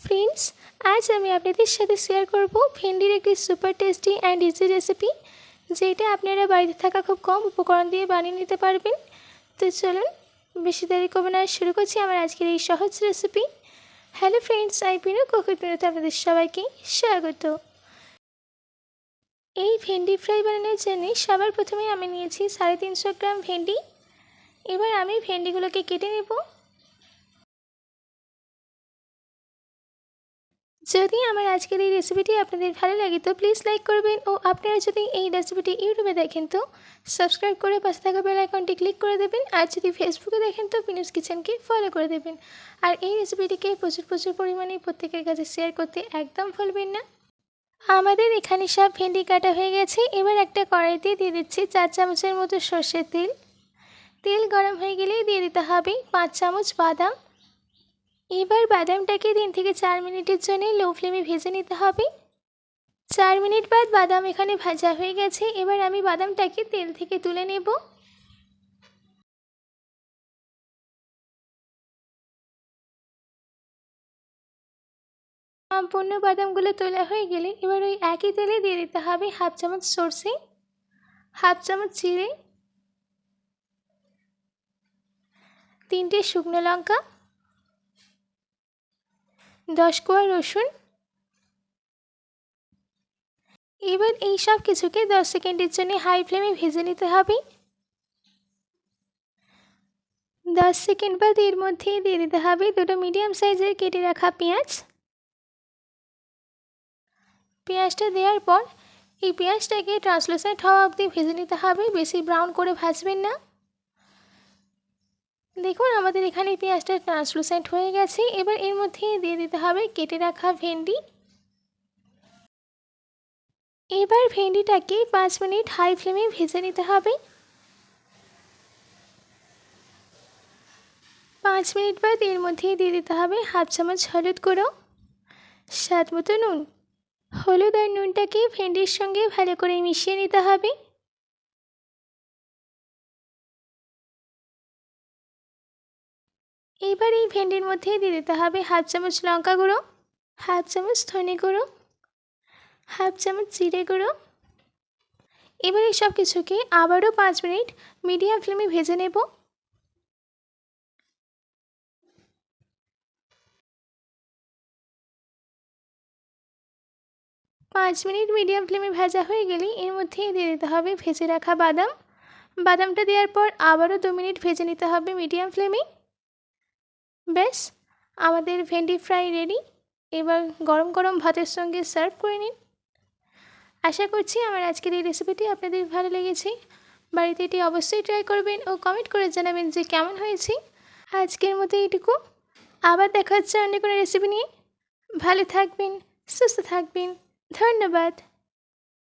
Friends, আজ আমি আপনাদের সাথে শেয়ার করব ভেন্ডির একটি super tasty and easy recipe, যেটা আপনারা বাড়িতে থাকা খুব কম উপকরণ দিয়ে বানিয়ে নিতে পারবেন। তো চলুন বেশি দেরি করব না, শুরু করছি আমার আজকের এই সহজ রেসিপি। হ্যালো ফ্রেন্ডস, আমি পিনু কুকিং পিনুতে আপনাদের সবাইকে স্বাগত। এই ভেন্ডি ফ্রাই বানানোর জন্য সবার প্রথমে আমি নিয়েছি 350 গ্রাম ভেন্ডি। এবার আমি ভেন্ডিগুলোকে কেটে নেব। যদি আমার আজকের এই রেসিপিটি আপনাদের ভালো লাগে তো প্লিজ লাইক করবেন, ও আপনারা যদি এই রেসিপিটি ইউটিউবে দেখেন তো সাবস্ক্রাইব করে পাশে থাকা বেল আইকনটি ক্লিক করে দেবেন, আর যদি ফেসবুকে দেখেন তো পিনুস কিচেনকে ফলো করে দেবেন। আর এই রেসিপিটিকে প্রচুর পরিমাণে প্রত্যেকের কাছে শেয়ার করতে একদম ভুলবেন না। আমাদের এখানে সব ভেন্ডি কাটা হয়ে গেছে। এবার একটা কড়াইতে দিয়ে দিচ্ছি 4 চামচের মতো সর্ষের তেল। তেল গরম হয়ে গেলেই দিয়ে দিতে হবে 5 চামচ বাদাম। এবার বাদামটাকে 3 থেকে 4 মিনিটের জন্য লো ফ্লেমে ভেজে নিতে হবে। 4 মিনিট বাদ বাদাম এখানে ভাজা হয়ে গেছে। এবার আমি বাদামটাকে তেল থেকে তুলে নেব। সম্পূর্ণ বাদামগুলো তোলা হয়ে গেলে এবার ওই একই তেলে দিয়ে দিতে হবে 1/2 চামচ সরষে, 1/2 চামচ জিরে, 3টে শুকনো লঙ্কা, 10 কোয়া রসুন। এবার এই সব কিছুকে 10 সেকেন্ডের জন্য হাই ফ্লেমে ভেজে নিতে হবে। 10 সেকেন্ড বাদ এর মধ্যেই দিয়ে দিতে হবে 2টো মিডিয়াম সাইজের কেটে রাখা পেঁয়াজ। পেঁয়াজটা দেওয়ার পর এই পেঁয়াজটাকে ট্রান্সলুসেন্ট হওয়া অবধি ভেজে নিতে হবে, বেশি ব্রাউন করে ভাজবেন না। দেখুন আমাদের এখানে পেঁয়াজটা ট্রান্সলুসেন্ট হয়ে গেছে। এবার এর মধ্যে দিয়ে দিতে হবে কেটে রাখা ভেন্ডি। এবার ভেন্ডিটাকে 5 মিনিট হাই ফ্লেমে ভেজে নিতে হবে। 5 মিনিট বাদ এর মধ্যে দিয়ে দিতে হবে 1/2 চামচ হলুদ গুঁড়ো, স্বাদ মতো নুন। হলুদ আর নুনটাকে ভেন্ডির সঙ্গে ভালো করে মিশিয়ে নিতে হবে। এবার এই ভেন্ডির মধ্যে দিয়ে দিতে হবে 1/2 চামচ লঙ্কা গুঁড়ো, 1/2 চামচ ধনে গুঁড়ো, 1/2 চামচ জিরে গুঁড়ো। এবার এই সব কিছুকে আবারও 5 মিনিট মিডিয়াম ফ্লেমে ভেজে নেব। 5 মিনিট মিডিয়াম ফ্লেমে ভাজা হয়ে গেলে এর মধ্যেই দিয়ে দিতে হবে ভেজে রাখা বাদাম। বাদামটা দেওয়ার পর আবারও 2 মিনিট ভেজে নিতে হবে মিডিয়াম ফ্লেমে। ব্যাস, আমাদের ভেন্ডি ফ্রাই রেডি। এবার গরম গরম ভাতের সঙ্গে সার্ভ করে নিন। আশা করছি আমার আজকের এই রেসিপিটি আপনাদের ভালো লেগেছে। বাড়িতে এটি অবশ্যই ট্রাই করবেন ও কমেন্ট করে জানাবেন যে কেমন হয়েছে। আজকের মতো এইটুকু, আবার দেখা হচ্ছে অন্য কোনো রেসিপি নিয়ে। ভালো থাকবেন, সুস্থ থাকবেন, ধন্যবাদ।